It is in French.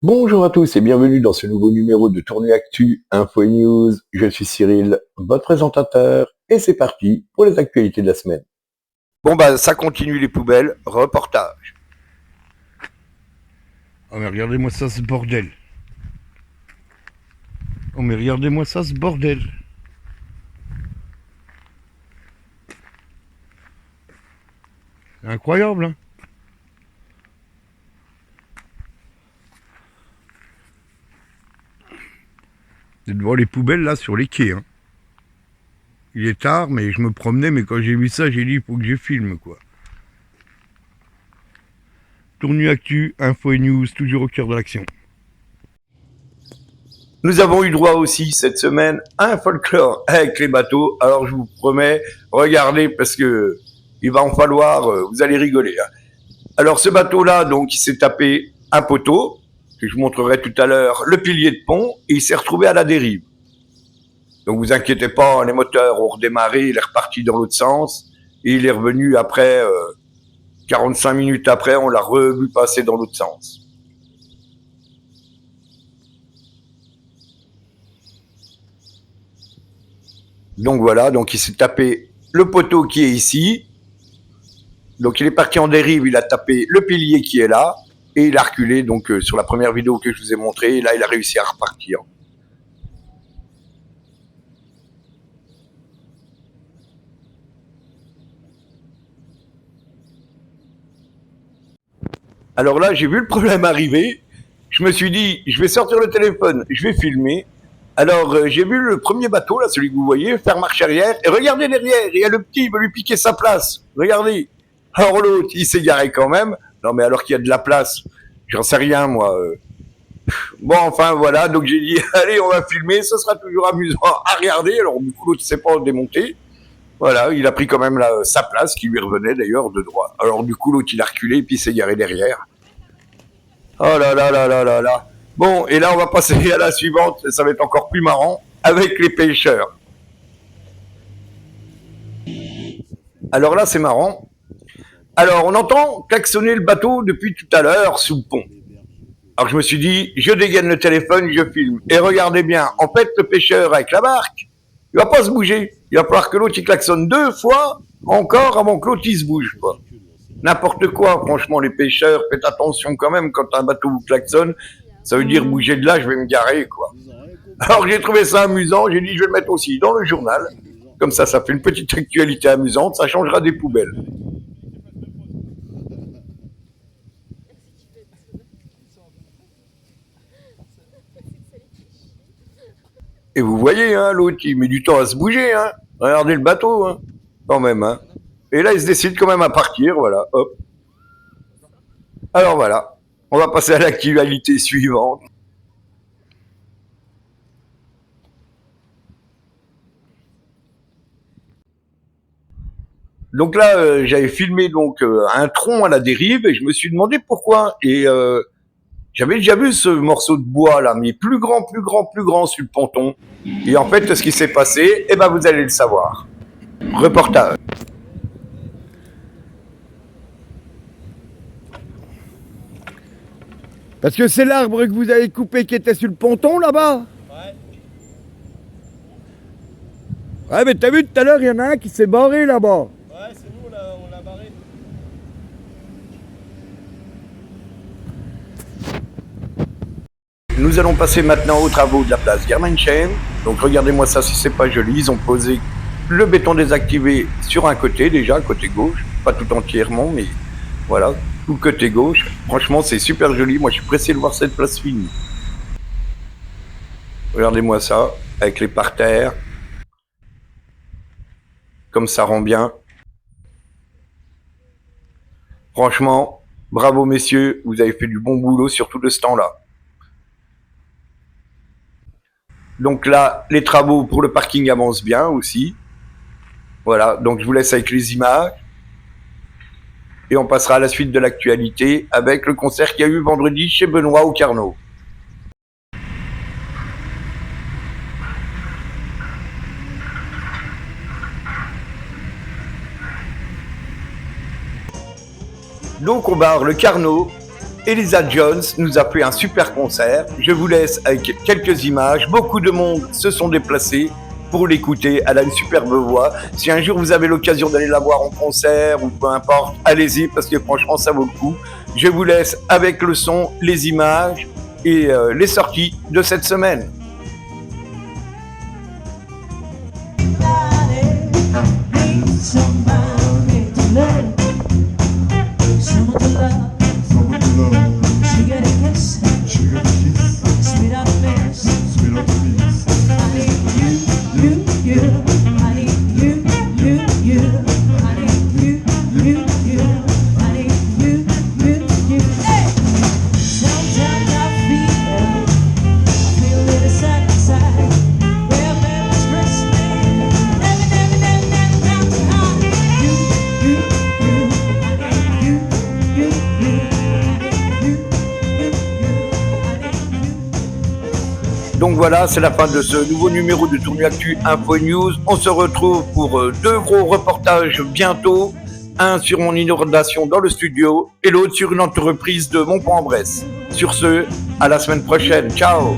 Bonjour à tous et bienvenue dans ce nouveau numéro de Tournu Actu Info et News. Je suis Cyril, votre présentateur, et c'est parti pour les actualités de la semaine. Bon bah ça continue les poubelles, reportage. Oh mais regardez-moi ça ce bordel. Oh mais regardez-moi ça ce bordel. C'est incroyable hein. C'est devant les poubelles là sur les quais hein. Il est tard mais je me promenais mais quand j'ai vu ça j'ai dit il faut que je filme quoi. Tournu Actu, Info et News, toujours au cœur de l'action. Nous avons eu droit aussi cette semaine à un folklore avec les bateaux. Alors je vous promets, regardez parce que il va en falloir, vous allez rigoler. Hein. Alors ce bateau-là, donc il s'est tapé un poteau, que je vous montrerai tout à l'heure, le pilier de pont, et il s'est retrouvé à la dérive. Donc vous inquiétez pas, les moteurs ont redémarré, il est reparti dans l'autre sens, et il est revenu après, 45 minutes après, on l'a revu passer dans l'autre sens. Donc voilà, donc il s'est tapé le poteau qui est ici. Donc il est parti en dérive, il a tapé le pilier qui est là, et il a reculé, donc sur la première vidéo que je vous ai montrée, là il a réussi à repartir. Alors là, j'ai vu le problème arriver, je me suis dit, je vais sortir le téléphone, je vais filmer. Alors j'ai vu le premier bateau, là, celui que vous voyez, faire marche arrière, et regardez derrière, il y a le petit, il veut lui piquer sa place, regardez. Alors l'autre, il s'est garé quand même, non mais alors qu'il y a de la place, j'en sais rien moi. Bon enfin voilà, donc j'ai dit, allez on va filmer, ce sera toujours amusant à regarder, alors du coup l'autre ne s'est pas démonté. Voilà, il a pris quand même sa place, qui lui revenait d'ailleurs de droit. Alors du coup l'autre il a reculé, et puis il s'est garé derrière. Oh là là là là là là. Bon, et là on va passer à la suivante, ça va être encore plus marrant, avec les pêcheurs. Alors là c'est marrant. Alors on entend klaxonner le bateau depuis tout à l'heure sous le pont. Alors je me suis dit, je dégaine le téléphone, je filme. Et regardez bien, en fait le pêcheur avec la barque, il va pas se bouger. Il va falloir que l'autre il klaxonne 2 fois encore avant que l'autre il se bouge, quoi. N'importe quoi, franchement les pêcheurs, faites attention quand même quand un bateau vous klaxonne, ça veut dire bouger de là, je vais me garer, quoi. Alors j'ai trouvé ça amusant, j'ai dit je vais le mettre aussi dans le journal. Comme ça fait une petite actualité amusante, ça changera des poubelles. Et vous voyez, hein, l'autre, il met du temps à se bouger, hein. Regardez le bateau, hein, quand même, hein. Et là, il se décide quand même à partir, voilà, hop. Alors voilà, on va passer à l'actualité suivante. Donc là, j'avais filmé donc un tronc à la dérive et je me suis demandé pourquoi. Et j'avais déjà vu ce morceau de bois là, mais plus grand, plus grand, plus grand sur le ponton. Et en fait, ce qui s'est passé, eh ben vous allez le savoir. Reportage. Parce que c'est l'arbre que vous avez coupé qui était sur le ponton là-bas. Ouais, mais t'as vu tout à l'heure, il y en a un qui s'est barré là-bas. Ouais, c'est nous, on l'a barré. Nous allons passer maintenant aux travaux de la place Germainchen. Donc regardez-moi ça si c'est pas joli. Ils ont posé le béton désactivé sur un côté déjà, côté gauche. Pas tout entièrement, mais voilà, tout le côté gauche. Franchement, c'est super joli. Moi, je suis pressé de voir cette place finie. Regardez-moi ça, avec les parterres. Comme ça rend bien. Franchement, bravo messieurs, vous avez fait du bon boulot, surtout de ce temps-là. Donc là, les travaux pour le parking avancent bien aussi. Voilà, donc je vous laisse avec les images. Et on passera à la suite de l'actualité avec le concert qu'il y a eu vendredi chez Benoît au Carnot. Donc on barre le Carnot Elisa Jones nous a fait un super concert. Je vous laisse avec quelques images. Beaucoup de monde se sont déplacés pour l'écouter. Elle a une superbe voix. Si un jour vous avez l'occasion d'aller la voir en concert ou peu importe, allez-y parce que franchement ça vaut le coup. Je vous laisse avec le son, les images et les sorties de cette semaine. Donc voilà, c'est la fin de ce nouveau numéro de Tournu Actu Info News. On se retrouve pour 2 gros reportages bientôt. Un sur mon inondation dans le studio et l'autre sur une entreprise de Montpont-en-Bresse. Sur ce, à la semaine prochaine. Ciao!